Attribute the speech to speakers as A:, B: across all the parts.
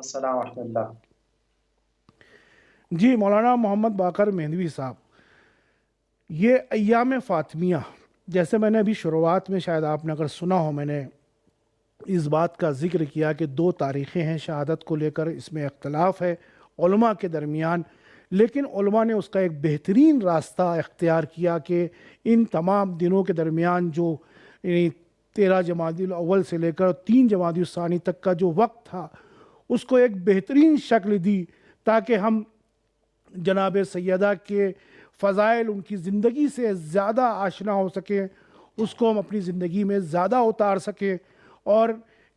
A: السلام ورحمۃ اللہ۔
B: جی مولانا محمد باقر مہندوی صاحب، یہ ایام فاطمیہ، جیسے میں نے ابھی شروعات میں شاید آپ نے اگر سنا ہو، میں نے اس بات کا ذکر کیا کہ 2 تاریخیں ہیں شہادت کو لے کر، اس میں اختلاف ہے علماء کے درمیان، لیکن علماء نے اس کا ایک بہترین راستہ اختیار کیا کہ ان تمام دنوں کے درمیان جو یعنی 13 جمادی الاول سے لے کر 3 جمادی الثانی تک کا جو وقت تھا، اس کو ایک بہترین شکل دی تاکہ ہم جناب سیدہ کے فضائل، ان کی زندگی سے زیادہ آشنا ہو سکیں، اس کو ہم اپنی زندگی میں زیادہ اتار سکیں، اور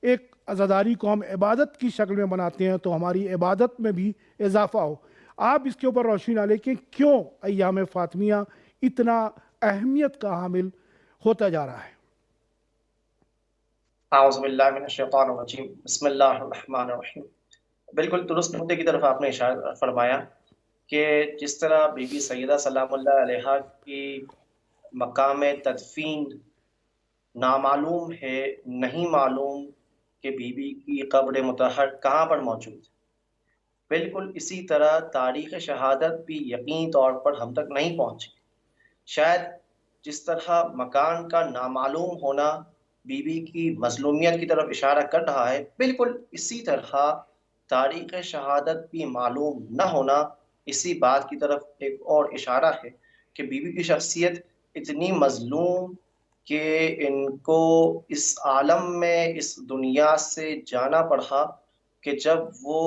B: ایک عزاداری کو ہم عبادت کی شکل میں بناتے ہیں تو ہماری عبادت میں بھی اضافہ ہو۔ آپ اس کے اوپر روشنی ڈالیں کہ کیوں ایام فاطمیہ اتنا اہمیت کا حامل ہوتا جا رہا ہے۔
A: اعوذ باللہ من الشیطان الرجیم، بسم اللہ الرحمن الرحیم۔ بالکل درست نقطے کی طرف آپ نے اشارہ فرمایا کہ جس طرح بی بی سیدہ سلام اللہ علیہا کی مقام تدفین نامعلوم ہے، نہیں معلوم کہ بی بی کی قبر مطہر کہاں پر موجود ہے، بالکل اسی طرح تاریخ شہادت بھی یقینی طور پر ہم تک نہیں پہنچی۔ شاید جس طرح مکان کا نامعلوم ہونا بی بی کی مظلومیت کی طرف اشارہ کر رہا ہے، بالکل اسی طرح تاریخ شہادت بھی معلوم نہ ہونا اسی بات کی طرف ایک اور اشارہ ہے کہ بی بی کی شخصیت اتنی مظلوم کہ ان کو اس عالم میں، اس دنیا سے جانا پڑا کہ جب وہ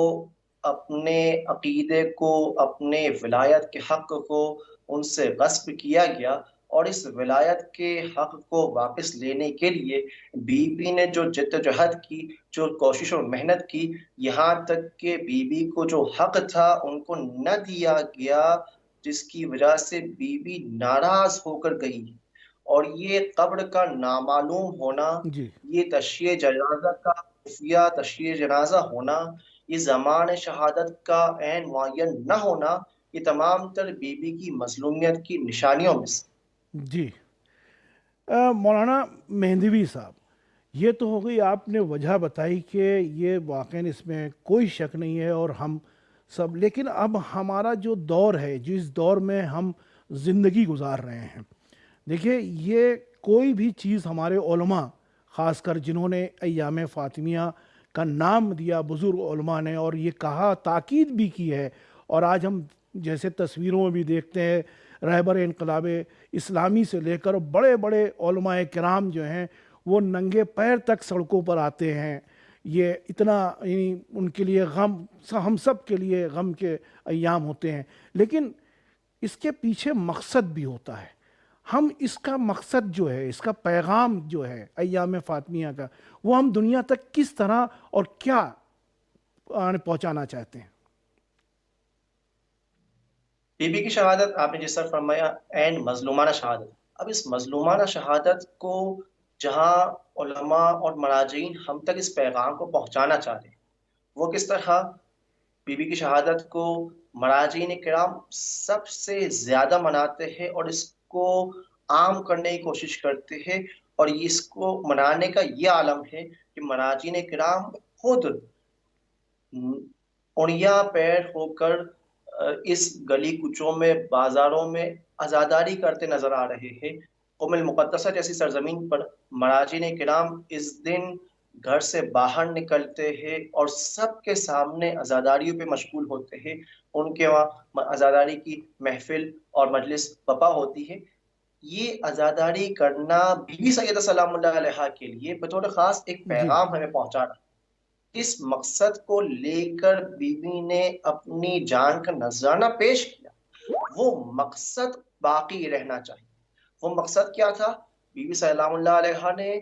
A: اپنے عقیدے کو، اپنے ولایت کے حق کو ان سے غصب کیا گیا، اور اس ولایت کے حق کو واپس لینے کے لیے بی بی نے جو جدوجہد کی، جو کوشش اور محنت کی، یہاں تک کہ بی بی کو جو حق تھا ان کو نہ دیا گیا، جس کی وجہ سے بی بی ناراض ہو کر گئی۔ اور یہ قبر کا نامعلوم ہونا،
B: جی
A: یہ تشییع جنازہ کا خفیہ تشییع جنازہ ہونا، یہ زمان شہادت کا عین معین نہ ہونا، یہ تمام تر بی بی کی مظلومیت کی نشانیوں میں سے۔
B: جی مولانا مہندوی صاحب، یہ تو ہو گئی آپ نے وجہ بتائی کہ یہ واقعاً اس میں کوئی شک نہیں ہے اور ہم سب، لیکن اب ہمارا جو دور ہے، جس دور میں ہم زندگی گزار رہے ہیں، دیکھیے یہ کوئی بھی چیز ہمارے علماء، خاص کر جنہوں نے ایام فاطمیہ کا نام دیا بزرگ علماء نے، اور یہ کہا تاکید بھی کی ہے، اور آج ہم جیسے تصویروں میں بھی دیکھتے ہیں رہبر انقلاب اسلامی سے لے کر بڑے بڑے علماء کرام جو ہیں وہ ننگے پیر تک سڑکوں پر آتے ہیں، یہ اتنا یعنی ان کے لیے غم، ہم سب کے لیے غم کے ایام ہوتے ہیں، لیکن اس کے پیچھے مقصد بھی ہوتا ہے۔ ہم اس کا مقصد جو ہے، اس کا پیغام جو ہے ایام فاطمیہ کا، وہ ہم دنیا تک کس طرح اور کیا پہنچانا چاہتے ہیں؟
A: بی بی کی شہادت آپ نے جس طرح فرمایا عین مظلومانہ شہادت۔ اب اس مظلومانہ شہادت کو جہاں علماء اور مراجعین ہم تک اس پیغام کو پہنچانا چاہتے ہیں، وہ کس طرح؟ بی بی کی شہادت کو مراجعین کرام سب سے زیادہ مناتے ہیں اور اس کو عام کرنے کی کوشش کرتے ہیں، اور اس کو منانے کا یہ عالم ہے کہ مراجعین کرام خود اڑیا پیر ہو کر اس گلی کوچوں میں، بازاروں میں عزاداری کرتے نظر آ رہے ہیں۔ قم المقدسہ جیسی سرزمین پر مراجعین کرام اس دن گھر سے باہر نکلتے ہیں اور سب کے سامنے عزاداریوں پہ مشغول ہوتے ہیں، ان کے وہاں عزاداری کی محفل اور مجلس بپا ہوتی ہے۔ یہ عزاداری کرنا بی بی سیدہ سلام اللہ علیہا کے لیے بطور خاص ایک
B: جی
A: پیغام ہمیں پہنچا رہا۔ اس مقصد کو لے کر بی بی نے اپنی جان کا نذرانہ پیش کیا، وہ مقصد باقی رہنا چاہیے۔ وہ مقصد کیا تھا؟ بی بی سلام اللہ علیہ نے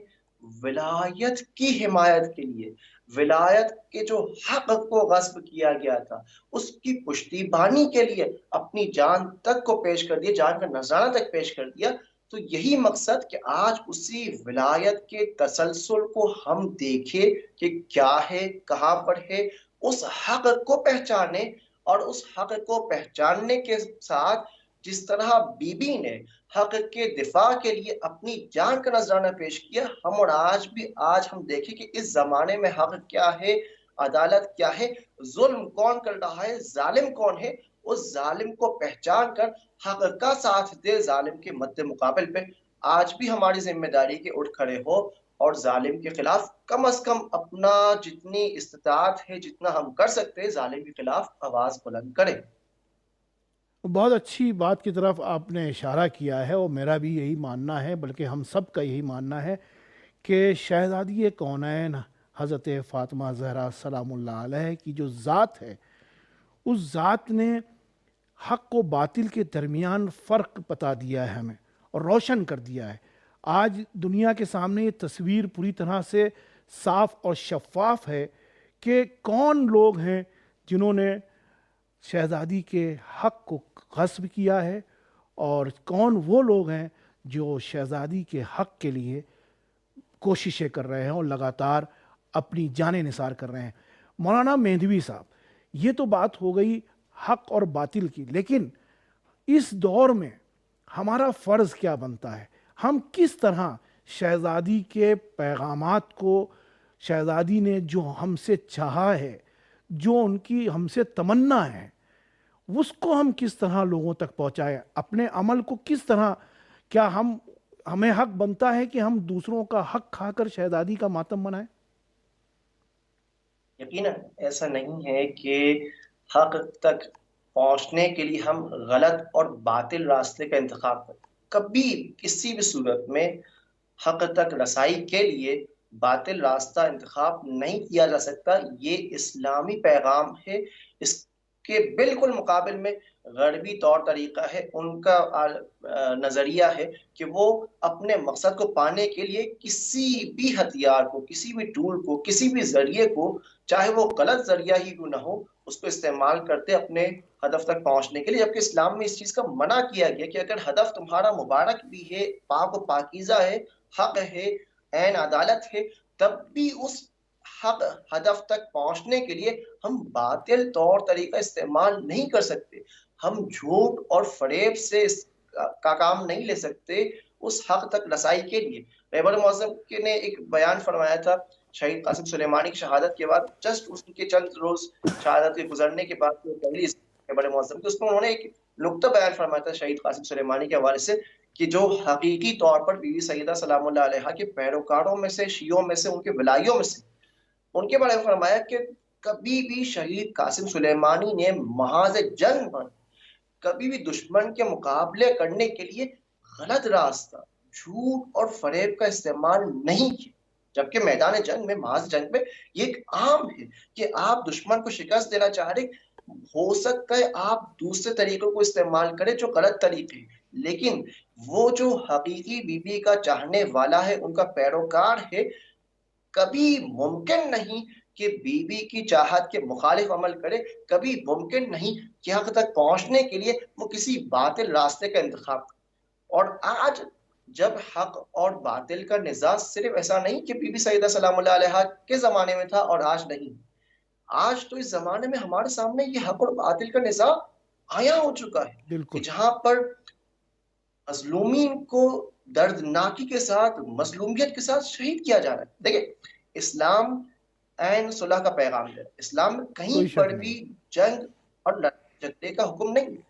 A: ولایت کی حمایت کے لیے، ولایت کے جو حق کو غصب کیا گیا تھا اس کی پشتی بانی کے لیے اپنی جان تک کو پیش کر دیا، جان کا نذرانہ تک پیش کر دیا۔ تو یہی مقصد کہ آج اسی ولایت کے تسلسل کو ہم دیکھیں کہ کیا ہے، کہاں پر ہے، اس حق کو پہچانے، اور اس حق کو پہچاننے کے ساتھ جس طرح بی بی نے حق کے دفاع کے لیے اپنی جان کا نذرانہ پیش کیا، ہم اور آج بھی ہم دیکھیں کہ اس زمانے میں حق کیا ہے۔ عدالت کیا ہے، ظلم کون کر رہا ہے، ظالم کون ہے، اس ظالم کو پہچان کر حق کا ساتھ دے ظالم کے مد مقابل پہ۔ آج بھی ہماری ذمہ داری کہ اٹھ کھڑے ہو اور ظالم کے خلاف کم از کم اپنا جتنی استطاعت ہے، جتنا ہم کر سکتے ہیں، ظالم کے خلاف آواز بلند کرے۔
B: بہت اچھی بات کی طرف آپ نے اشارہ کیا ہے، اور میرا بھی یہی ماننا ہے، بلکہ ہم سب کا یہی ماننا ہے کہ شہزادی کونین حضرت فاطمہ زہرا سلام اللہ علیہ کی جو ذات ہے، اس ذات نے حق و باطل کے درمیان فرق بتا دیا ہے ہمیں، اور روشن کر دیا ہے۔ آج دنیا کے سامنے یہ تصویر پوری طرح سے صاف اور شفاف ہے کہ کون لوگ ہیں جنہوں نے شہزادی کے حق کو غصب کیا ہے، اور کون وہ لوگ ہیں جو شہزادی کے حق کے لیے کوششیں کر رہے ہیں اور لگاتار اپنی جانیں نثار کر رہے ہیں۔ مولانا مہدوی صاحب، یہ تو بات ہو گئی حق اور باطل کی، لیکن اس دور میں ہمارا فرض کیا بنتا ہے؟ ہم کس طرح شہزادی کے پیغامات کو، شہزادی نے جو ہم سے چاہا ہے، جو ان کی ہم سے تمنا ہے، اس کو ہم کس طرح لوگوں تک پہنچائیں؟ اپنے عمل کو کس طرح، کیا ہمیں حق بنتا ہے کہ ہم دوسروں کا حق کھا کر شہزادی کا ماتم منائیں؟
A: یقیناً ایسا نہیں ہے کہ حق تک پہنچنے کے لیے ہم غلط اور باطل راستے کا انتخاب کریں۔ کبھی کسی بھی صورت میں حق تک رسائی کے لیے باطل راستہ انتخاب نہیں کیا جا سکتا۔ یہ اسلامی پیغام ہے۔ اس کے بالکل مقابل میں غربی طور طریقہ ہے، ان کا نظریہ ہے کہ وہ اپنے مقصد کو پانے کے لیے کسی بھی ہتھیار کو، کسی بھی ٹول کو، کسی بھی ذریعے کو، چاہے وہ غلط ذریعہ ہی کیوں نہ ہو، اس کو استعمال کرتے اپنے ہدف تک پہنچنے کے لیے۔ جبکہ اسلام میں اس چیز کا منع کیا گیا کہ اگر ہدف تمہارا مبارک بھی ہے، پاک و پاکیزہ ہے، حق ہے، عین عدالت ہے، تب بھی اس حق ہدف تک پہنچنے کے لیے ہم باطل طور طریقہ استعمال نہیں کر سکتے۔ ہم جھوٹ اور فریب سے اس کا کام نہیں لے سکتے اس حق تک رسائی کے لیے۔ رہبر معظم نے ایک بیان فرمایا تھا شہید قاسم سلیمانی کی شہادت کے بعد، جسٹ اس کے چند روز شہادت کے گزرنے کے بعد پہلی رہبر معظم کی، اس میں انہوں نے ایک نقطہ بیان فرمایا تھا شہید قاسم سلیمانی کے حوالے سے، کہ جو حقیقی طور پر بی بی سیدہ سلام اللہ علیہا کے پیروکاروں میں سے، شیعوں میں سے، ان کے ولائیوں میں سے، ان کے بارے میں فرمایا کہ کبھی بھی شہید قاسم سلیمانی نے محاذ جنگ پر کبھی بھی دشمن کے مقابلے کرنے کے لیے غلط راستہ، جھوٹ اور فریب کا استعمال نہیں کیا۔ جبکہ میدان جنگ میں، محاذ جنگ میں، یہ ایک عام ہے کہ آپ دشمن کو شکست دینا چاہ رہے، ہو سکتا ہے آپ دوسرے طریقوں کو استعمال کریں جو غلط طریقے، لیکن وہ جو حقیقی بی بی کا چاہنے والا ہے، ان کا پیروکار ہے، کبھی ممکن نہیں کہ بی بی کی چاہت کے مخالف عمل کرے، کبھی ممکن نہیں کہ حق تک پہنچنے کے لیے وہ کسی باطل راستے کا انتخاب کرے۔ اور آج جب حق اور باطل کا نزاع صرف ایسا نہیں کہ بی بی سیدہ سلام اللہ علیہا کے زمانے میں تھا اور آج نہیں، آج تو اس زمانے میں ہمارے سامنے یہ حق اور باطل کا نزاع آیا ہو چکا ہے، کہ
B: بالکل
A: جہاں پر مظلومین کو دردناکی کے ساتھ، مظلومیت کے ساتھ شہید کیا جا رہا ہے۔ دیکھیں، اسلام عین صلح کا پیغام ہے۔ اسلام میں
B: کوئی
A: کہیں
B: شک
A: پر
B: نہیں۔
A: بھی جنگ اور لڑائی جھگڑے کا حکم نہیں ہے۔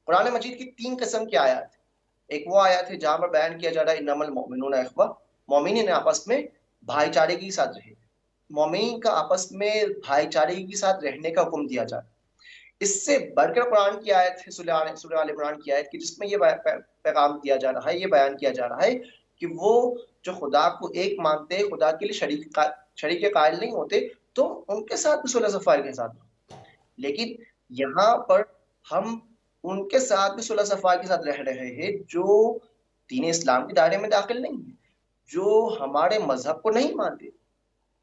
A: قرآن مجید کی 3 قسم کی آیات ہیں۔ ایک وہ آیات ہے جہاں پر بیان کیا جا رہا ہے انما المؤمنون اخوہ، مومنین آپس میں بھائی چارگی کے ساتھ رہے، مومنین کا آپس میں بھائی چارگی کے ساتھ رہنے کا حکم دیا جا رہا ہے۔ اس سے بڑھ کر قرآن کی آیت ہے سورہ آل عمران کی آیت کی، جس میں یہ پیغام دیا جا رہا ہے، یہ بیان کیا جا رہا ہے کہ وہ جو خدا کو ایک مانتے، خدا کے لیے شریک قائل نہیں ہوتے، تو ان کے ساتھ بھی صلح صفائی کے ساتھ۔ لیکن یہاں پر ہم ان کے ساتھ بھی صلح صفائی کے ساتھ رہ رہے ہیں جو دین اسلام کے دائرے میں داخل نہیں ہیں، جو ہمارے مذہب کو نہیں مانتے،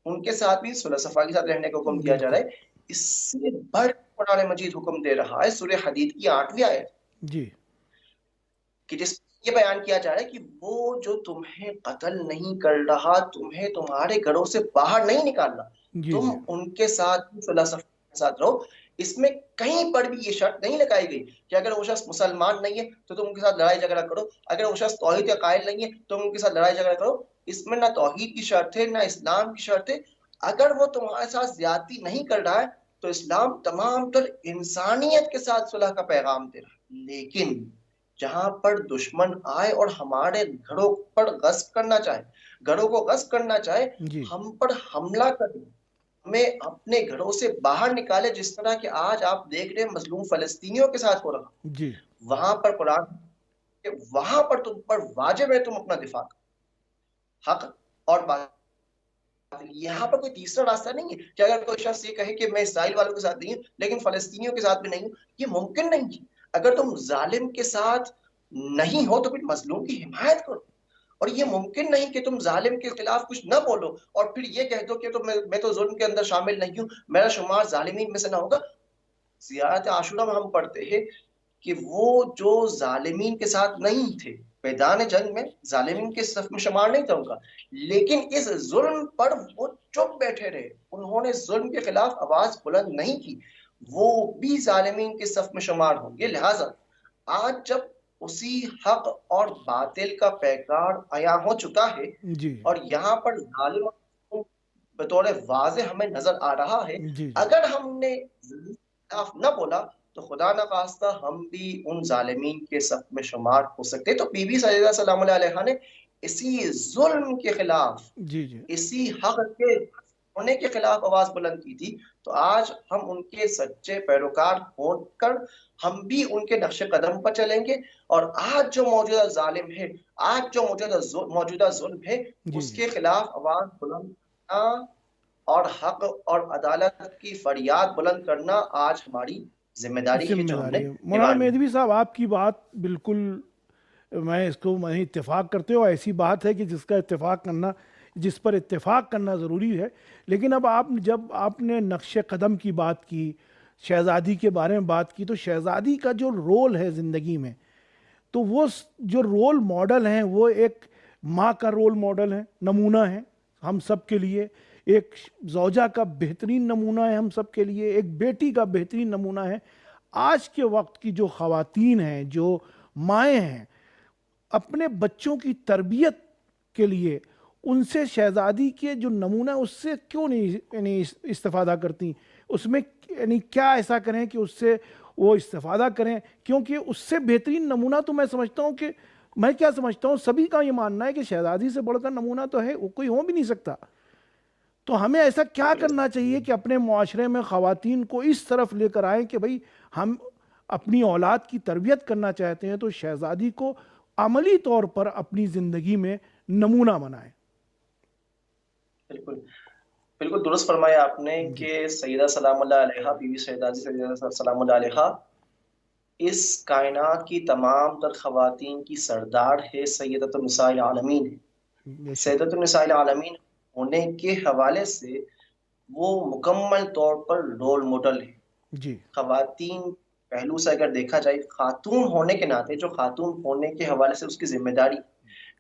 A: ان کے ساتھ بھی صلح صفائی کے ساتھ رہنے کا حکم دیا جا رہا ہے۔ اس سے بڑھ قرآن مجید حکم دے رہا ہے سورہ حدید کی 8ویں آیت،
B: جی
A: کہ جس یہ بیان کیا جا رہا ہے کہ وہ جو تمہیں قتل نہیں کر رہا، تمہیں تمہارے گھروں سے باہر نہیں نکال رہا،
B: جی
A: تم
B: جی
A: ان کے ساتھ صلح صفائی کے ساتھ رہو۔ اس میں کہیں پر بھی یہ شرط نہیں لگائی گئی کہ اگر وہ شخص مسلمان نہیں ہے تو تم ان کے ساتھ لڑائی جھگڑا کرو، اگر وہ شخص توحید کا قائل نہیں ہے تو تم ان کے ساتھ لڑائی جھگڑا کرو۔ اس میں نہ توحید کی شرط ہے، نہ اسلام کی شرط ہے، اگر وہ تمہارے ساتھ زیادتی نہیں کر رہا ہے تو اسلام تمام تر انسانیت کے ساتھ صلح کا پیغام دے رہا ہے. لیکن جہاں پر دشمن آئے اور ہمارے گھروں پر غصب کرنا چاہے، گھروں کو غصب کرنا چاہے،
B: جی
A: ہم پر حملہ کرے، ہمیں اپنے گھروں سے باہر نکالے، جس طرح کہ آج آپ دیکھ رہے ہیں مظلوم فلسطینیوں کے ساتھ ہو رہا،
B: جی
A: وہاں پر قرآن کہ وہاں پر تم پر واجب ہے تم اپنا دفاع کرو، حق اور باطل. یہاں پر کوئی تیسرا راستہ نہیں ہے کہ اگر کوئی شخص یہ کہے کہ میں اسرائیل والوں کے ساتھ نہیں ہوں لیکن فلسطینیوں کے ساتھ بھی نہیں ہوں، یہ ممکن نہیں ہے. اگر تم ظالم کے ساتھ نہیں ہو تو پھر مظلوم کی حمایت کرو، اور یہ ممکن نہیں کہ تم ظالم کے خلاف کچھ نہ بولو اور پھر یہ کہہ دو کہ میں تو ظلم کے اندر شامل نہیں ہوں، میرا شمار ظالمین میں سے نہ ہوگا. زیارت عاشورہ میں ہم پڑھتے ہیں کہ وہ جو ظالمین کے ساتھ نہیں تھے، میدان جنگ میں ظالمین کے صف میں شمار نہیں تھا ان کا، لیکن اس ظلم پر وہ چپ بیٹھے رہے، انہوں نے ظلم کے خلاف آواز بلند نہیں کی، وہ بھی ظالمین کے صف میں شمار ہوں گے. لہٰذا آج جب اسی حق اور باطل کا پیکار عیاں ہو چکا ہے
B: جی
A: اور یہاں پر ظالم بطور واضح ہمیں نظر آ رہا ہے،
B: جی
A: اگر ہم نے خلاف نہ بولا تو خدا نہ خواستہ ہم بھی ان ظالمین کے صف میں شمار ہو سکتے. تو بی بی سیدہ سلام اللہ علیہا نے اسی ظلم کے خلاف،
B: جی جی
A: اسی حق کے ہونے کے خلاف آواز بلند کی تھی. تو آج ہم ان کے سچے پیروکار ہو کر ہم بھی ان کے نقش قدم پر چلیں گے، اور آج جو موجودہ ظالم ہے، آج جو موجودہ ظلم ہے،
B: جی
A: اس
B: جی
A: کے خلاف آواز بلند کرنا اور حق اور عدالت کی فریاد بلند کرنا آج ہماری ذمہ داری ہے
B: ذمہ
A: جو ہم نے
B: داری ہے. مولانا
A: نبھانی ہے.
B: مہدوی صاحب آپ کی بات بالکل میں اتفاق کرتے ہو، ایسی بات ہے کہ جس پر اتفاق کرنا ضروری ہے. لیکن اب جب آپ نے نقش قدم کی بات کی، شہزادی کے بارے میں بات کی، تو شہزادی کا جو رول ہے زندگی میں، تو وہ جو رول ماڈل ہیں وہ ایک ماں کا رول ماڈل ہے، نمونہ ہے ہم سب کے لیے، ایک زوجہ کا بہترین نمونہ ہے ہم سب کے لیے، ایک بیٹی کا بہترین نمونہ ہے. آج کے وقت کی جو خواتین ہیں، جو مائیں ہیں، اپنے بچوں کی تربیت کے لیے ان سے شہزادی کے جو نمونہ اس سے کیوں نہیں استفادہ کرتی؟ اس میں کیا ایسا کریں کہ اس سے وہ استفادہ کریں؟ کیونکہ اس سے بہترین نمونہ تو میں سمجھتا ہوں سبھی کا یہ ماننا ہے کہ شہزادی سے بڑھ کر نمونہ تو ہے کوئی ہو بھی نہیں سکتا. تو ہمیں ایسا کیا کرنا چاہیے کہ اپنے معاشرے میں خواتین کو اس طرف لے کر آئیں کہ بھئی ہم اپنی اولاد کی تربیت کرنا چاہتے ہیں تو شہزادی کو عملی طور پر اپنی زندگی میں نمونہ بنائیں.
A: بالکل بالکل درست فرمایا آپ نے
B: جی
A: کہ سیدہ سلام اللہ علیہا، بی بی شہزادی سیدہ سلام اللہ علیہا اس کائنات کی تمام تر خواتین کی سردار ہے، سیدۃ النساء العالمین ہے.
B: بے شک.
A: سیدۃ النساء العالمین ہونے کے حوالے سے وہ مکمل طور پر رول ماڈل ہے.
B: جی
A: خواتین پہلو سے اگر دیکھا جائے، خاتون ہونے کے ناطے، جو خاتون ہونے کے حوالے سے اس کی ذمہ داری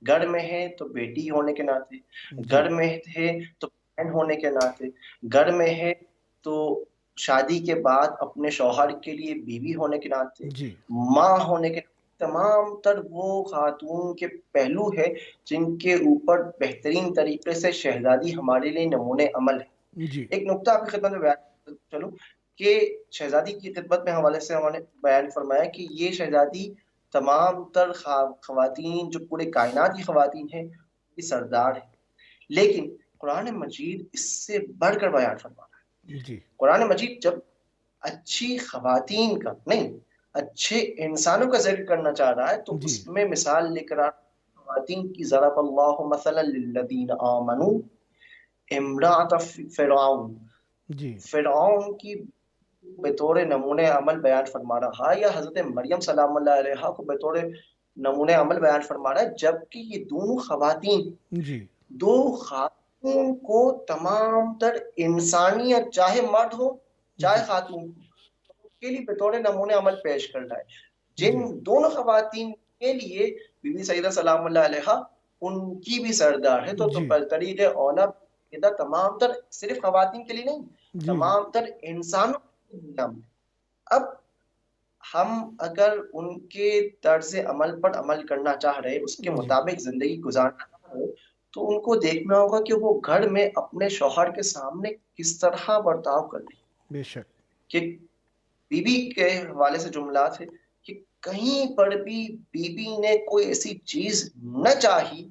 A: گھر میں ہے تو بیٹی ہونے کے ناطے،
B: جی
A: گھر میں ہے تو بہن ہونے کے ناطے، گھر میں ہے تو شادی کے بعد اپنے شوہر کے لیے بیوی ہونے کے ناطے،
B: جی
A: ماں ہونے کے، تمام تر وہ خاتون کے پہلو ہے جن کے اوپر بہترین طریقے سے شہزادی ہمارے لیے نمونے عمل ہے.
B: جی
A: ایک نقطہ آپ کی خدمت میں بیان چلوں کہ شہزادی کی خدمت میں حوالے سے ہم نے بیان فرمایا کہ یہ شہزادی تمام تر خواتین، جو پورے کائنات کی خواتین ہیں، کی سردار ہے. لیکن قرآن مجید اس سے بڑھ کر بیان فرما رہا ہے.
B: جی
A: قرآن مجید جب اچھی خواتین کا نہیں، اچھے انسانوں کا ذکر کرنا چاہ رہا ہے تو
B: جی
A: اس میں مثال لے کر خواتین کی ضرب اللہ مثلا للذین آمنوا امرأۃ فرعون،
B: جی
A: فرعون کی بطور نمونہ عمل بیان فرما رہا ہے، یا حضرت مریم سلام اللہ علیہا کو بطور نمونہ عمل بیان فرما رہا ہے، جبکہ یہ دونوں خواتین،
B: جی
A: دو خاتون کو تمام تر انسانیت، چاہے مرد ہو چاہے
B: جی
A: خاتون، کے لیے بطور نمونہ عمل پیش کر رہا ہے. جن
B: جی
A: دونوں خواتین کے لیے بی بی سیدہ سلام اللہ علیہا ان کی بھی سردار ہے. تو
B: جی
A: طریق اولا تمام تر صرف خواتین کے لیے نہیں،
B: جی جی
A: تمام تر انسانوں کے لیے. اب ہم اگر ان کے طرز عمل پر عمل کرنا چاہ رہے، اس کے
B: جی
A: مطابق زندگی گزارنا چاہ رہے، تو ان کو دیکھنا ہوگا کہ وہ گھر میں اپنے شوہر کے سامنے کس طرح برتاؤ کر رہی ہے۔
B: بے شک
A: کہ بیوی کے حوالے سے جملات ہے کہ کہیں پر بھی بیوی نے کوئی ایسی چیز نہ چاہی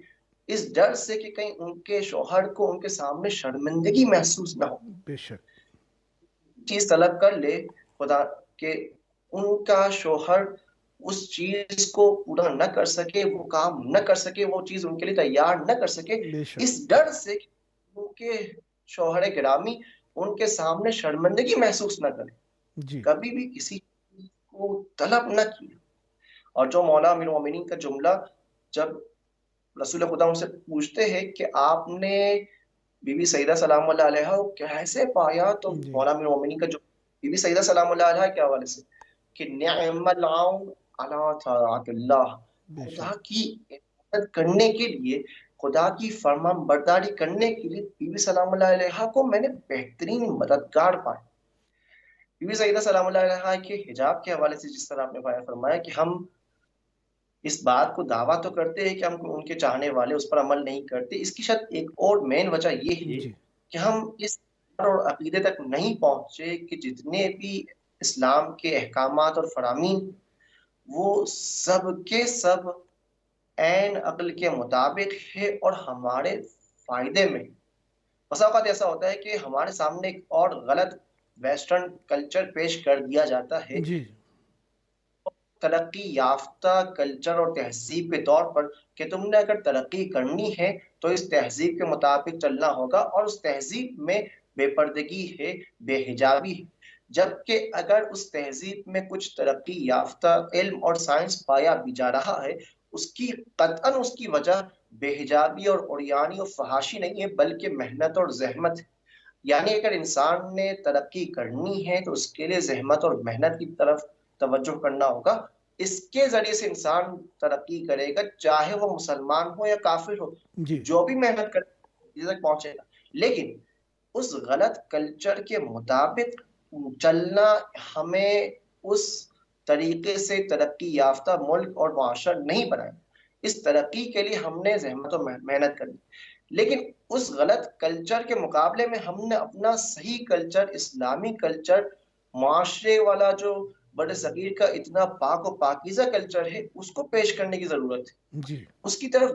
A: اس ڈر سے کہ کہیں ان کے شوہر کو ان کے سامنے شرمندگی محسوس نہ ہو،
B: بے شک
A: چیز طلب کر لے خدا کہ ان کا شوہر اس چیز کو پورا نہ کر سکے، وہ کام نہ کر سکے، وہ چیز ان کے لیے تیار نہ کر سکے،
B: بے شک
A: اس ڈر سے کہ ان کے شوہر گرامی ان کے سامنے شرمندگی محسوس نہ کرے،
B: جی
A: کبھی بھی کسی چیز کو طلب نہ کیا۔ اور جو مولا امیر المومنین کا جملہ جب رسول خدا ان سے پوچھتے ہیں کہ آپ نے بی بی سیدہ سلام اللہ علیہ کو کیسے پایا، تو
B: جی
A: مولا امیر المومنین کا جو بی بی سیدہ سلام اللہ علیہ کے حوالے سے کہ نعم العون علی طاعت اللہ،
B: بے
A: خدا
B: شک
A: کی عبادت کرنے کے لیے، خدا کی فرمان برداری کرنے کے لیے بی بی سلام اللہ علیہ کو میں نے بہترین مددگار پایا۔ بی بی سیدہ سلام اللہ علیہ کے حجاب کے حوالے سے جس طرح آپ نے فرمایا کہ ہم اس بات کو دعویٰ تو کرتے ہیں کہ ہم ان کے چاہنے والے اس پر عمل نہیں کرتے، اس کی شاید ایک اور مین وجہ یہ ہے
B: جی
A: کہ ہم اس اور عقیدے تک نہیں پہنچے کہ جتنے بھی اسلام کے احکامات اور فرامین وہ سب کے سب عین عقل کے مطابق ہے اور ہمارے فائدے میں۔ بسا اوقات ایسا ہوتا ہے کہ ہمارے سامنے ایک اور غلط ویسٹرن کلچر پیش کر دیا جاتا ہے،
B: جی
A: ترقی یافتہ کلچر اور تہذیب کے طور پر، کہ تم نے اگر ترقی کرنی ہے تو اس تہذیب کے مطابق چلنا ہوگا، اور اس تہذیب میں بے پردگی ہے، بے حجابی ہے۔ جبکہ اگر اس تہذیب میں کچھ ترقی یافتہ علم اور سائنس پایا بھی جا رہا ہے، اس کی قطعاً اس کی وجہ بے حجابی اور عریانی اور فحاشی نہیں ہے، بلکہ محنت اور زحمت ہے۔ یعنی اگر انسان نے ترقی کرنی ہے تو اس کے لیے زحمت اور محنت کی طرف توجہ کرنا ہوگا، اس کے ذریعے سے انسان ترقی کرے گا، چاہے وہ مسلمان ہو یا کافر ہو،
B: جی
A: جو بھی محنت کرے تک پہنچے گا۔ لیکن اس غلط کلچر کے مطابق چلنا ہمیں اس طریقے سے ترقی یافتہ ملک اور معاشرہ نہیں بنائے۔ اس ترقی کے لیے ہم نے زحمت و محنت کرنی، لیکن اس غلط کلچر کے مقابلے میں ہم نے اپنا صحیح کلچر، اسلامی کلچر، معاشرے والا جو بڑے صغیر کا اتنا پاک و پاکیزہ کلچر ہے، اس کو پیش کرنے کی ضرورت ہے۔
B: جی
A: اس کی طرف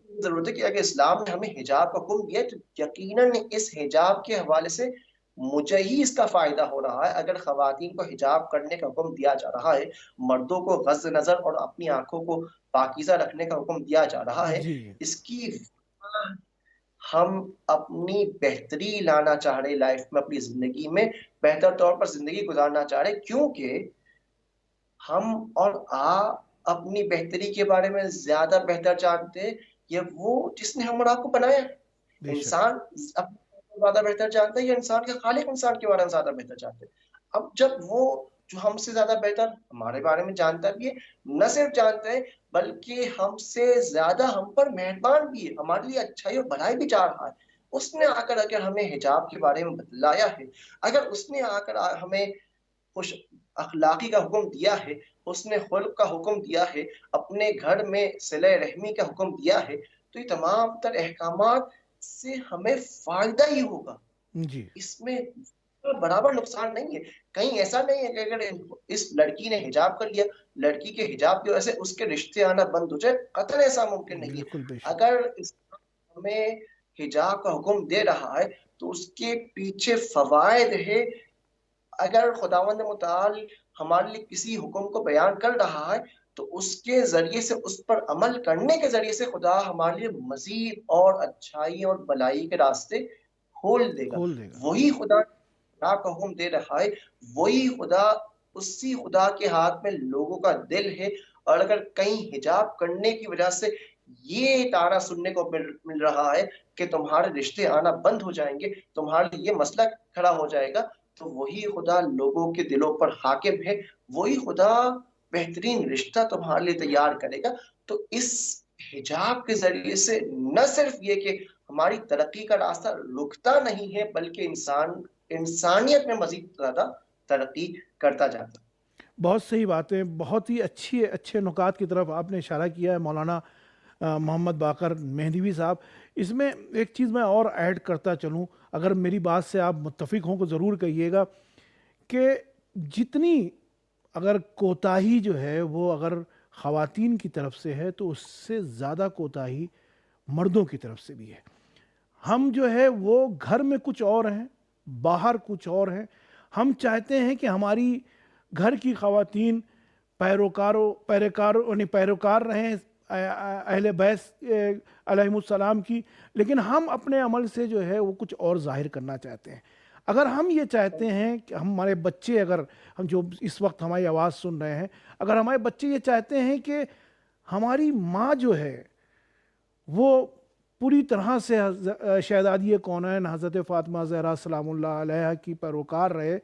A: ضرورت ہے کہ اگر اسلام نے ہمیں حجاب کا حکم دیا تو یقیناً اس حجاب کے حوالے سے مجھے ہی اس کا فائدہ ہو رہا ہے۔ اگر خواتین کو حجاب کرنے کا حکم دیا جا رہا ہے، مردوں کو غض نظر اور اپنی آنکھوں کو پاکیزہ رکھنے کا حکم دیا جا رہا ہے،
B: جی
A: اس کی ہم اپنی بہتری لانا چاہ رہے، لائف میں اپنی زندگی میں بہتر طور پر زندگی گزارنا چاہ رہے، کیونکہ ہم اور اپنی بہتری کے بارے میں زیادہ بہتر جانتے ہیں یہ وہ جس نے ہم اور آپ کو بنایا ہے۔
B: بے شک
A: انسان اپنے زیادہ بہتر جانتا ہے یا انسان کے خالق انسان کے بارے میں زیادہ بہتر جانتے ہیں؟ اب جب وہ جو ہم سے زیادہ بہتر ہمارے بارے میں جانتا بھی ہے، نہ صرف جانتا ہے بلکہ ہم سے زیادہ ہم پر مہربان بھی ہے، ہمارے لیے اچھائی اور بھلائی بھی چاہ رہا ہے، اس نے آ کر اگر ہمیں حجاب کے بارے میں بتلایا ہے، اگر اس نے آ کر ہمیں خوش اخلاقی کا حکم دیا ہے، اس نے خلق کا حکم دیا ہے، اپنے گھر میں صلہ رحمی کا حکم دیا ہے، تو یہ تمام تر احکامات سے ہمیں فائدہ ہی ہوگا،
B: جی
A: اس میں برابر نقصان نہیں ہے۔ کہیں ایسا نہیں ہے کہ اگر اس لڑکی نے حجاب کر لیا، لڑکی کے حجاب کی وجہ سے اس کے رشتے آنا بند ہو جائے، قطعاً ایسا ممکن نہیں ہے۔
B: بالکل بے شک
A: اگر ہمیں حجاب کا حکم دے رہا ہے تو اس کے پیچھے فوائد ہے۔ اگر خداوند متعال ہمارے لیے کسی حکم کو بیان کر رہا ہے تو اس کے ذریعے سے، اس پر عمل کرنے کے ذریعے سے خدا ہمارے لیے مزید اور اچھائی اور بلائی کے راستے کھول دے گا۔
B: کھول دے گا
A: وہی خدا کا حکم دے رہا ہے، وہی خدا، اسی خدا کے ہاتھ میں لوگوں کا دل ہے، اور اگر کہیں حجاب کرنے کی وجہ سے یہ تارا سننے کو مل رہا ہے کہ تمہارے رشتے آنا بند ہو جائیں گے، تمہارے لیے یہ مسئلہ کھڑا ہو جائے گا، تو وہی خدا لوگوں کے دلوں پر حاکم ہے، وہی خدا بہترین رشتہ تمہارے لیے تیار کرے گا۔ تو اس حجاب کے ذریعے سے نہ صرف یہ کہ ہماری ترقی کا راستہ رکتا نہیں ہے، بلکہ انسانیت میں مزید زیادہ ترقی کرتا جاتا ہے۔
B: بہت صحیح باتیں، بہت ہی اچھے نکات کی طرف آپ نے اشارہ کیا ہے مولانا۔ محمد باقر مہدوی صاحب، اس میں ایک چیز میں اور ایڈ کرتا چلوں، اگر میری بات سے آپ متفق ہوں تو ضرور کہیے گا کہ جتنی اگر کوتاہی جو ہے وہ اگر خواتین کی طرف سے ہے تو اس سے زیادہ کوتاہی مردوں کی طرف سے بھی ہے. ہم جو ہے وہ گھر میں کچھ اور ہیں، باہر کچھ اور ہیں. ہم چاہتے ہیں کہ ہماری گھر کی خواتین پیروکار رہیں اہل بیت علیہم السلام کی، لیکن ہم اپنے عمل سے جو ہے وہ کچھ اور ظاہر کرنا چاہتے ہیں. اگر ہم یہ چاہتے ہیں کہ ہمارے بچے، اگر ہم جو اس وقت ہماری آواز سن رہے ہیں، اگر ہمارے بچے یہ چاہتے ہیں کہ ہماری ماں جو ہے وہ پوری طرح سے شہزادی کونین حضرت فاطمہ زہرا سلام اللہ علیہ کی پیروکار رہے،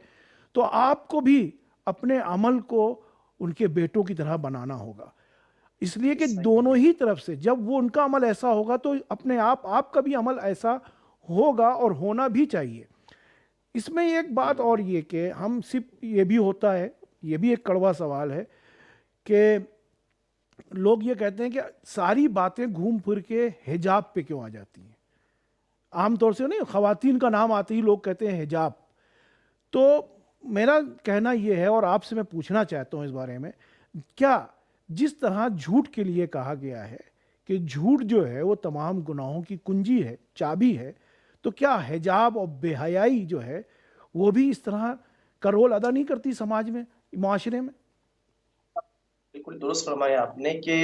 B: تو آپ کو بھی اپنے عمل کو ان کے بیٹوں کی طرح بنانا ہوگا. اس لیے کہ دونوں ہی طرف سے جب وہ ان کا عمل ایسا ہوگا تو اپنے آپ کا بھی عمل ایسا ہوگا، اور ہونا بھی چاہیے. اس میں ایک بات اور یہ کہ ہم صرف یہ بھی ہوتا ہے، یہ بھی ایک کڑوا سوال ہے کہ لوگ یہ کہتے ہیں کہ ساری باتیں گھوم پھر کے حجاب پہ کیوں آ جاتی ہیں. عام طور سے نہیں، خواتین کا نام آتے ہی لوگ کہتے ہیں حجاب. تو میرا کہنا یہ ہے، اور آپ سے میں پوچھنا چاہتا ہوں اس بارے میں، کیا جس طرح جھوٹ کے لیے کہا گیا ہے کہ جھوٹ جو ہے وہ تمام گناہوں کی کنجی ہے، چابی ہے، تو کیا حجاب اور بے حیائی جو ہے وہ بھی اس طرح کا رول ادا نہیں کرتی سماج میں، معاشرے میں؟
A: بالکل درست فرمایا آپ نے کہ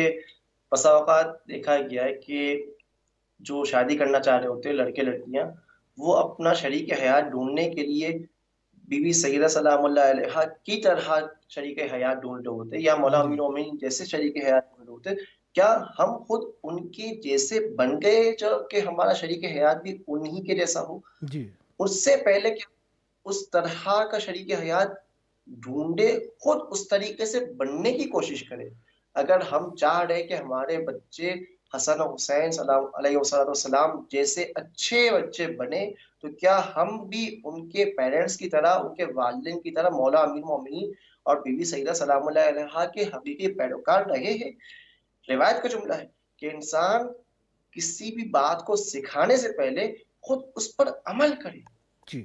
A: بسا اوقات دیکھا گیا ہے کہ جو شادی کرنا چاہ رہے ہوتے ہیں لڑکے لڑکیاں، وہ اپنا شریک حیات ڈھونڈنے کے لیے بی بی سیدہ سلام اللہ علیہ کی طرح شریک حیات ڈھونڈ رہے ہوتے، یا مولا امین
B: جی
A: مومنین جیسے شریک حیات ڈھونڈ رہے ہوتے. کیا ہم خود ان کے جیسے بن گئے جو کہ ہمارا شریک حیات بھی انہی کے جیسا ہو؟
B: جی
A: اس سے پہلے کہ اس طرح کا شریک حیات ڈھونڈے، خود اس طریقے سے بننے کی کوشش کرے. اگر ہم چاہ رہے کہ ہمارے بچے حسن و حسین سلام علیہ السلام جیسے اچھے بچے بنے، تو کیا ہم بھی ان کے پیرنٹس کی طرح، ان کے والدین کی طرح مولا امیر مومنین اور بی بی سیدہ سلام اللہ علیہ کے حقیقی پیروکار رہے ہیں؟ روایت کا جملہ ہے کہ انسان کسی بھی بات کو سکھانے سے پہلے خود اس پر عمل کرے.
B: جی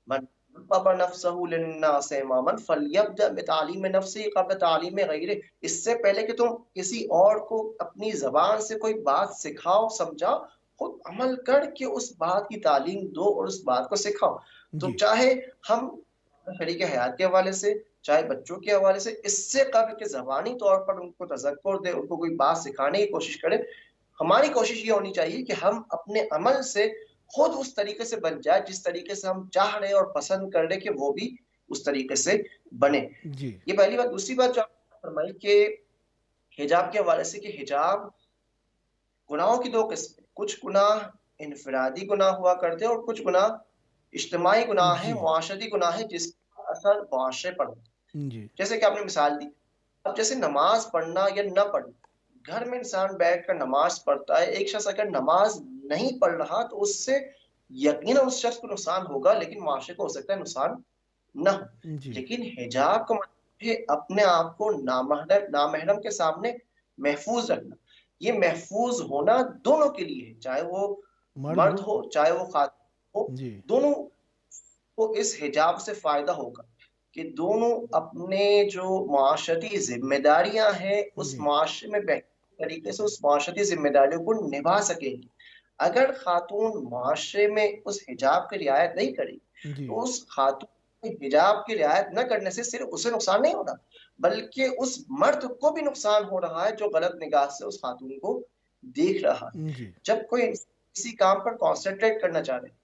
A: من بابا نفسہ للناس اماما فلیبدأ بتعلیم نفسی قبل تعلیم غیرہ. اس سے پہلے کہ تم کسی اور کو اپنی زبان سے کوئی بات سکھاؤ سمجھاؤ، خود عمل کر کے اس بات کی تعلیم دو اور اس بات کو سکھاؤ. تو
B: جی
A: چاہے ہم شریک حیات کے حوالے سے، چاہے بچوں کے حوالے سے، اس سے قبل کہ زبانی طور پر ان کو تذکر دے، ان کو کوئی بات سکھانے کی کوشش کرے، ہماری کوشش یہ ہونی چاہیے کہ ہم اپنے عمل سے خود اس طریقے سے بن جائے جس طریقے سے ہم چاہ رہے اور پسند کر رہے کہ وہ بھی اس طریقے سے بنے.
B: جی
A: یہ پہلی بات. دوسری بات جو آپ نے فرمائی کہ حجاب کے حوالے سے، کہ حجاب گناہوں کی دو قسمیں، کچھ گناہ انفرادی گناہ ہوا کرتے ہیں اور کچھ گناہ اجتماعی گناہ ہیں،
B: جی
A: معاشرتی گناہ ہیں جس کا اثر معاشرے پر ہوتا ہے.
B: جی
A: جیسے کہ آپ نے مثال دی، اب جیسے نماز پڑھنا یا نہ پڑھنا، گھر میں انسان بیٹھ کر نماز پڑھتا ہے، ایک شخص اگر نماز نہیں پڑھ رہا تو اس سے یقیناً اس شخص کو نقصان ہوگا، لیکن معاشرے کو ہو سکتا ہے نقصان نہ ہو.
B: جی
A: لیکن حجاب کا مطلب ہے اپنے آپ کو نامحرم کے سامنے محفوظ رکھنا. یہ محفوظ ہونا دونوں کے لیے ہے، چاہے وہ مرد ہو چاہے وہ خاتون ہو،
B: جی
A: دونوں کو اس حجاب سے فائدہ ہوگا کہ دونوں اپنے جو معاشرتی ذمہ داریاں ہیں اس
B: جی
A: معاشرے میں بہتر طریقے سے اس معاشرتی ذمہ داریوں کو نبھا سکیں گی. اگر خاتون معاشرے میں اس حجاب کی رعایت نہیں کرے
B: جی
A: تو اس خاتون کے حجاب کی رعایت نہ کرنے سے صرف اسے نقصان نہیں ہونا، بلکہ اس مرد کو بھی نقصان ہو رہا ہے جو غلط نگاہ سے اس خاتون کو دیکھ رہا ہے.
B: جی
A: جب کوئی کسی کام پر کانسنٹریٹ کرنا چاہ رہے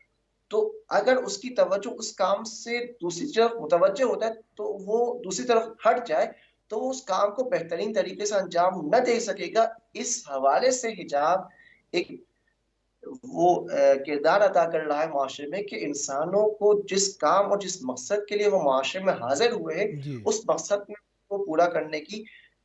A: تو اگر اس کی توجہ اس کام سے دوسری طرف متوجہ ہوتا ہے تو وہ دوسری طرف ہٹ جائے تو وہ اس کام کو بہترین طریقے سے انجام نہ دے سکے گا. اس حوالے سے حجاب ایک وہ کردار ادا کر رہا ہے معاشرے میں کہ انسانوں کو جس کام اور جس مقصد کے لیے وہ معاشرے میں حاضر ہوئے ہیں
B: جی
A: اس مقصد میں کو پورا کرنے کی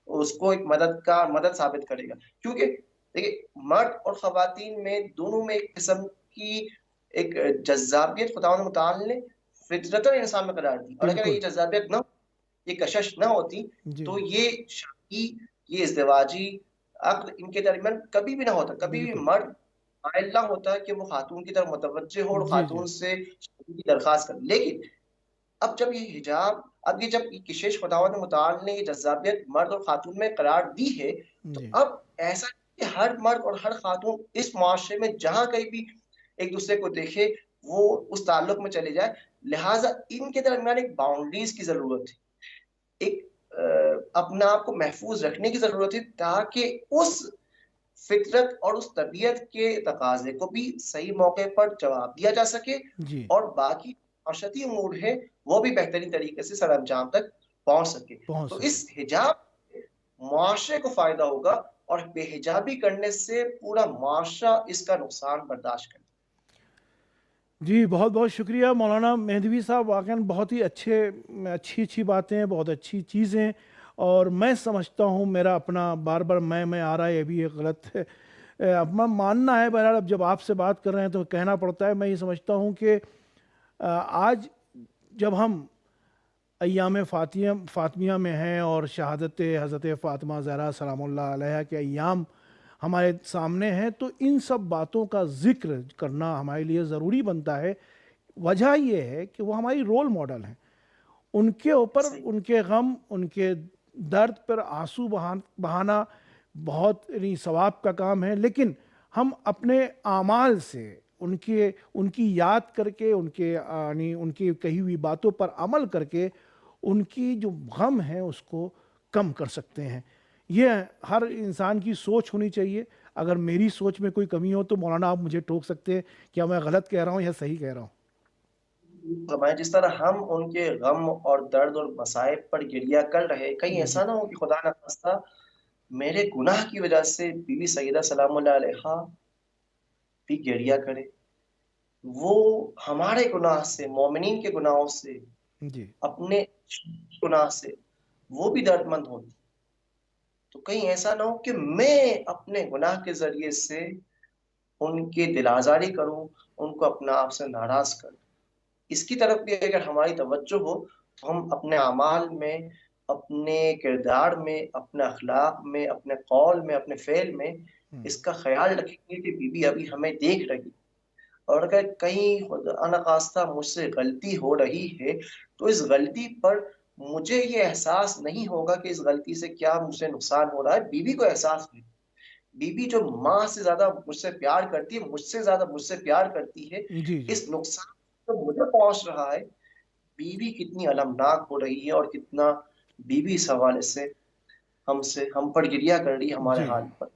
A: اس کو ایک مدد ثابت کرے گا. کیونکہ دیکھیے مرد اور خواتین میں دونوں میں ایک قسم کی ایک جذابیت خداوند متعال نے فطرتاً انسان میں قرار دی، اور اگر
B: بالکل
A: یہ جذابیت نہ، یہ کشش نہ ہوتی
B: جی
A: تو یہ شادی، یہ ازدواجی عقل ان کے درمیان کبھی بھی نہ ہوتا، کبھی بھی
B: بالکل.
A: مرد مائل نہ ہوتا کہ وہ خاتون کی طرف متوجہ ہو اور
B: جی جی.
A: خاتون سے شادی کی درخواست کرے. لیکن اب جب یہ حجاب، اب یہ جب کشش خداوند متعال نے یہ جذابیت مرد اور خاتون میں قرار دی ہے، تو
B: جی
A: اب ایسا نہیں کہ ہر مرد اور ہر خاتون اس معاشرے میں جہاں کہیں بھی ایک دوسرے کو دیکھے وہ اس تعلق میں چلے جائے. لہٰذا ان کے درمیان ایک باؤنڈریز کی ضرورت ہے، ایک اپنے آپ کو محفوظ رکھنے کی ضرورت ہے، تاکہ اس فطرت اور اس طبیعت کے تقاضے کو بھی صحیح موقع پر جواب دیا جا سکے،
B: جی.
A: اور باقی معاشرتی امور ہے وہ بھی بہترین طریقے سے سر انجام تک پہنچ سکے.
B: پہنچ
A: تو
B: سکے.
A: اس حجاب سے معاشرے کو فائدہ ہوگا، اور بے حجابی کرنے سے پورا معاشرہ اس کا نقصان برداشت کرے.
B: جی بہت بہت شکریہ مولانا مہدوی صاحب، واقعاً بہت ہی اچھی باتیں، بہت اچھی چیزیں. اور میں سمجھتا ہوں میرا اپنا بار بار میں آ رہا ہے، یہ بھی ایک غلط ہے اپنا ماننا ہے. بہرحال اب جب آپ سے بات کر رہے ہیں تو کہنا پڑتا ہے. میں یہ سمجھتا ہوں کہ آج جب ہم ایام فاطمیہ میں ہیں اور شہادت حضرت فاطمہ زہرا سلام اللہ علیہا کے ایام ہمارے سامنے ہیں، تو ان سب باتوں کا ذکر کرنا ہمارے لیے ضروری بنتا ہے. وجہ یہ ہے کہ وہ ہماری رول ماڈل ہیں. ان کے اوپر
A: صحیح.
B: ان کے غم، ان کے درد پر آنسو بہانا بہت ثواب کا کام ہے، لیکن ہم اپنے اعمال سے ان کی یاد کر کے، ان کی کہی ہوئی باتوں پر عمل کر کے ان کی جو غم ہے اس کو کم کر سکتے ہیں. یہ ہر انسان کی سوچ ہونی چاہیے. اگر میری سوچ میں کوئی کمی ہو تو مولانا آپ مجھے ٹوک سکتے ہیں، کیا میں غلط کہہ رہا ہوں یا صحیح کہہ رہا ہوں؟
A: فرمایا جس طرح ہم ان کے غم اور درد اور مصائب پر گریہ کر رہے، کہیں
B: جی
A: ایسا نہ ہو کہ خدا نہ خواستہ میرے گناہ کی وجہ سے بی بی سیدہ سلام اللہ علیہا بھی گریہ کرے. وہ ہمارے گناہ سے، مومنین کے گناہوں سے،
B: جی
A: اپنے گناہ سے وہ بھی درد مند ہوتی. تو کہیں ایسا نہ ہو کہ میں اپنے گناہ کے ذریعے سے ان کے دل آزاری کروں، ان کو اپنا آپ سے ناراض کروں. اس کی طرف بھی اگر ہماری توجہ ہو تو ہم اپنے اعمال میں، اپنے کردار میں، اپنے اخلاق میں، اپنے قول میں، اپنے فعل میں اس کا خیال رکھیں گے کہ بی بی ابھی ہمیں دیکھ رہی. اور اگر کہیں خدا نخواستہ مجھ سے غلطی ہو رہی ہے تو اس غلطی پر مجھے یہ احساس نہیں ہوگا کہ اس غلطی سے کیا مجھ سے نقصان ہو رہا ہے. بیوی کو احساس ہے. بیوی جو ماں سے زیادہ مجھ سے پیار کرتی ہے، مجھ سے زیادہ مجھ سے پیار کرتی ہے،
B: جی جی.
A: اس نقصان جو مجھے پہنچ رہا ہے، بیوی کتنی المناک ہو رہی ہے، اور کتنا بیوی اس حوالے سے ہم پر گریہ کر رہی ہے ہمارے
B: جی
A: حال پر.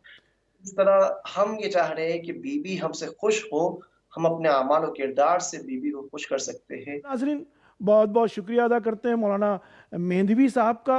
A: اس طرح ہم یہ چاہ رہے ہیں کہ بیوی ہم سے خوش ہو. ہم اپنے اعمال و کردار سے بیوی کو خوش کر سکتے ہیں.
B: ناظرین، بہت بہت شکریہ ادا کرتے ہیں مولانا مہدوی صاحب کا.